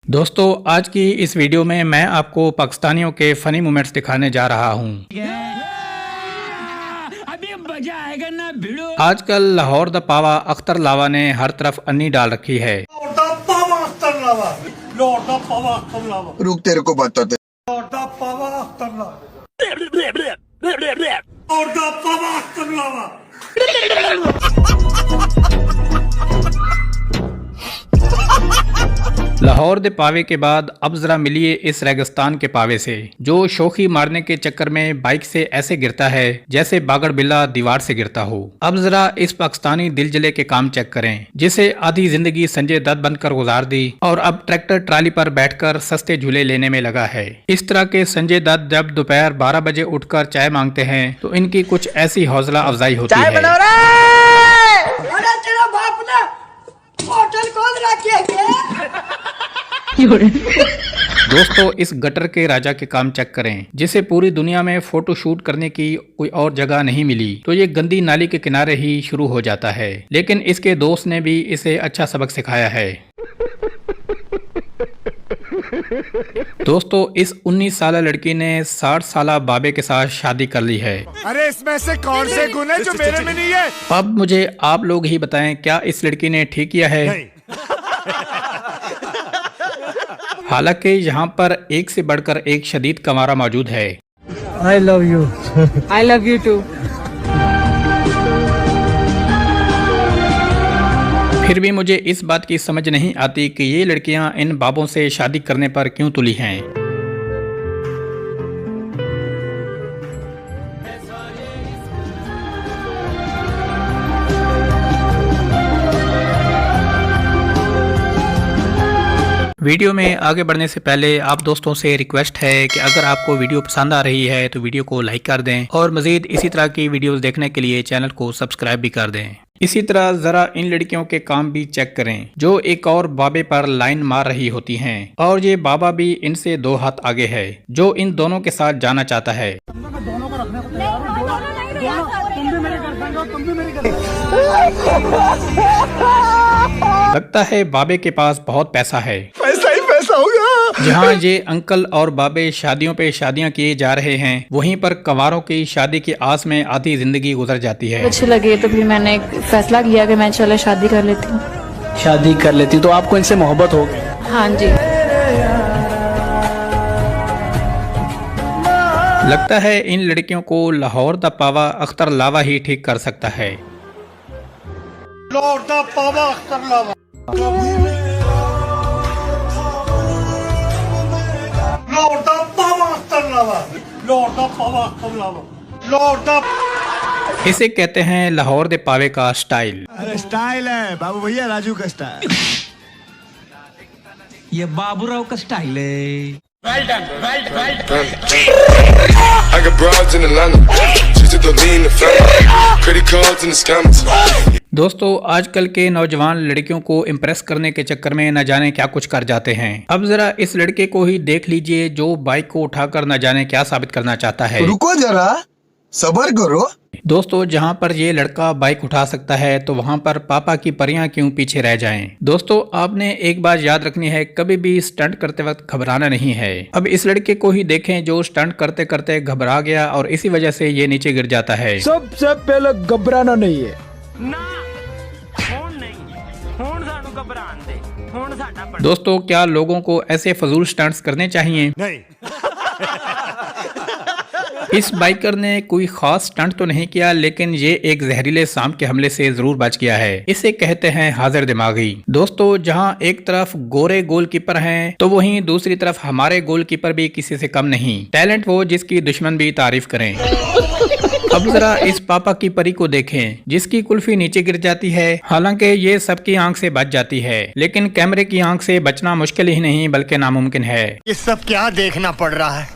दोस्तों आज की इस वीडियो में मैं आपको पाकिस्तानियों के फनी मोमेंट्स दिखाने जा रहा हूं। अभी मजा आएगा ना भिड़ो। आजकल लाहौर द पावा अख्तर लावा ने हर तरफ अन्नी डाल रखी है। रुक तेरे को बताते। लाहौर दे पावे के बाद अब जरा मिलिए इस रेगिस्तान के पावे से, जो शोखी मारने के चक्कर में बाइक से ऐसे गिरता है जैसे बागड़ बिल्ला दीवार से गिरता हो। अब जरा इस पाकिस्तानी दिलजले के काम चेक करें, जिसे आधी जिंदगी संजय दत्त बनकर गुजार दी और अब ट्रैक्टर ट्राली पर बैठकर सस्ते झूले लेने में लगा है। इस तरह के संजय दत्त जब दोपहर 12 बजे उठकर चाय मांगते हैं तो इनकी कुछ ऐसी हौसला अफजाई होती है। होटल खोल रखिए। दोस्तों इस गटर के राजा के काम चेक करें, जिसे पूरी दुनिया में फोटो शूट करने की कोई और जगह नहीं मिली तो ये गंदी नाली के किनारे ही शुरू हो जाता है, लेकिन इसके दोस्त ने भी इसे अच्छा सबक सिखाया है। दोस्तों इस 19 साल लड़की ने 60 साल बाबे के साथ शादी कर ली है। अरे इसमें से कौन से गुण है जो मेरे में नहीं है? अब मुझे आप लोग ही बताएं, क्या इस लड़की ने ठीक किया है? हालांकि यहाँ पर एक से बढ़कर एक शदीद कंवारा मौजूद है। I love you. I love you too. फिर भी मुझे इस बात की समझ नहीं आती कि ये लड़कियां इन बाबों से शादी करने पर क्यों तुली हैं। वीडियो में आगे बढ़ने से पहले आप दोस्तों से रिक्वेस्ट है कि अगर आपको वीडियो पसंद आ रही है तो वीडियो को लाइक कर दें और मजीद इसी तरह की वीडियोस देखने के लिए चैनल को सब्सक्राइब भी कर दें। इसी तरह जरा इन लड़कियों के काम भी चेक करें, जो एक और बाबे पर लाइन मार रही होती हैं और ये बाबा भी इनसे 2 हाथ आगे है, जो इन दोनों के साथ जाना चाहता है। लगता है बाबे के पास बहुत पैसा है। पैसा ही पैसा होगा। जहाँ ये अंकल और बाबे शादियों पे शादियाँ किए जा रहे हैं, वहीं पर कंवारों की शादी की आस में आधी जिंदगी गुजर जाती है। अच्छे लगे तो फिर मैंने एक फैसला किया कि मैं चलो शादी कर लेती हूँ। शादी कर लेती तो आपको इनसे मोहब्बत होगी? हाँ जी। लगता है इन लड़कियों को लाहौर द पावा अख्तर लावा ही ठीक कर सकता है। लाहौर दा पावा अख्तर लावा। लाहौर दा पावा अख्तर लावा। लाहौर दा पावा अख्तर लावा। लाहौर दा। इसे कहते हैं लाहौर दे पावे का स्टाइल। अरे स्टाइल है बाबू भैया, राजू का स्टाइल। ये बाबूराव का स्टाइल है। I got broads in Atlanta, just to lean the family, credit cards and the scammers. दोस्तों आजकल के नौजवान लड़कियों को इम्प्रेस करने के चक्कर में न जाने क्या कुछ कर जाते हैं। अब जरा इस लड़के को ही देख लीजिए, जो बाइक को उठाकर न जाने क्या साबित करना चाहता है। रुको जरा, सब्र करो। दोस्तों जहाँ पर ये लड़का बाइक उठा सकता है तो वहाँ पर पापा की परियां क्यों पीछे रह जाएं। दोस्तों आपने एक बात याद रखनी है, कभी भी स्टंट करते वक्त घबराना नहीं है। अब इस लड़के को ही देखें, जो स्टंट करते करते घबरा गया और इसी वजह से ये नीचे गिर जाता है। सबसे पहले घबराना नहीं है ना होन नहीं होन सानू घबरान दे होन साडा पड़। दोस्तों क्या लोगों को ऐसे फजूल स्टंट्स करने चाहिए? नहीं। इस बाइकर ने कोई खास स्टंट तो नहीं किया, लेकिन ये एक जहरीले सांप के हमले से जरूर बच गया है। इसे कहते हैं हाजिर दिमागी। दोस्तों जहां एक तरफ गोरे गोलकीपर हैं, तो वहीं दूसरी तरफ हमारे गोलकीपर भी किसी से कम नहीं। टैलेंट वो जिसकी दुश्मन भी तारीफ करें। अब जरा इस पापा की परी को देखें, जिसकी कुल्फी नीचे गिर जाती है। हालांकि ये सबकी आंख से बच जाती है, लेकिन कैमरे की आंख से बचना मुश्किल ही नहीं बल्कि नामुमकिन है। ये सब क्या देखना पड़ रहा है?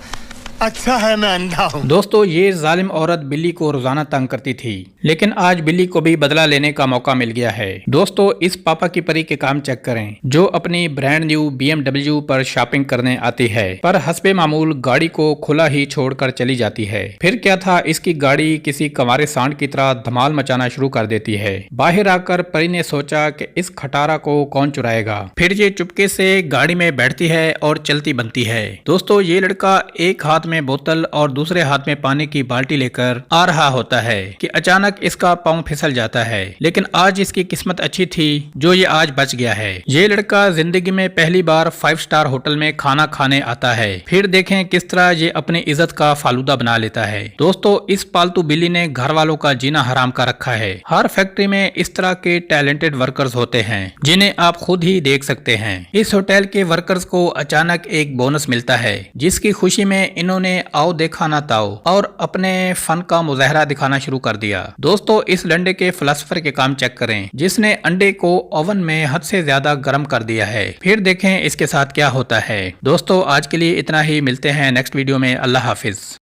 अच्छा है मैं अंधा हूँ। दोस्तों ये जालिम औरत बिल्ली को रोजाना तंग करती थी, लेकिन आज बिल्ली को भी बदला लेने का मौका मिल गया है। दोस्तों इस पापा की परी के काम चेक करें, जो अपनी ब्रांड न्यू BMW पर शॉपिंग करने आती है, पर हस्बे मामूल गाड़ी को खुला ही छोड़कर चली जाती है। फिर क्या था, इसकी गाड़ी किसी कंवारे सांड की तरह धमाल मचाना शुरू कर देती है। बाहर आकर परी ने सोचा कि इस खटारा को कौन चुराएगा। फिर ये चुपके से गाड़ी में बैठती है और चलती बनती है। दोस्तों ये लड़का एक हाथ में बोतल और दूसरे हाथ में पानी की बाल्टी लेकर आ रहा होता है कि अचानक इसका पांव फिसल जाता है। लेकिन आज इसकी किस्मत अच्छी थी जो ये आज बच गया है। ये लड़का जिंदगी में पहली बार 5 स्टार होटल में खाना खाने आता है। फिर देखें किस तरह ये अपनी इज्जत का फालूदा बना लेता है। दोस्तों इस पालतू बिल्ली ने घर वालों का जीना हराम कर रखा है। हर फैक्ट्री में इस तरह के टैलेंटेड वर्कर्स होते हैं जिन्हें आप खुद ही देख सकते हैं। इस होटल के वर्कर्स को अचानक एक बोनस मिलता है, जिसकी खुशी में इन्होंने आओ देखा ना ताओ और अपने फन का मुजाहरा दिखाना शुरू कर दिया। दोस्तों इस लंडे के फिलोसोफर के काम चेक करें, जिसने अंडे को ओवन में हद से ज्यादा गर्म कर दिया है। फिर देखें इसके साथ क्या होता है। दोस्तों आज के लिए इतना ही, मिलते हैं नेक्स्ट वीडियो में। अल्लाह हाफिज।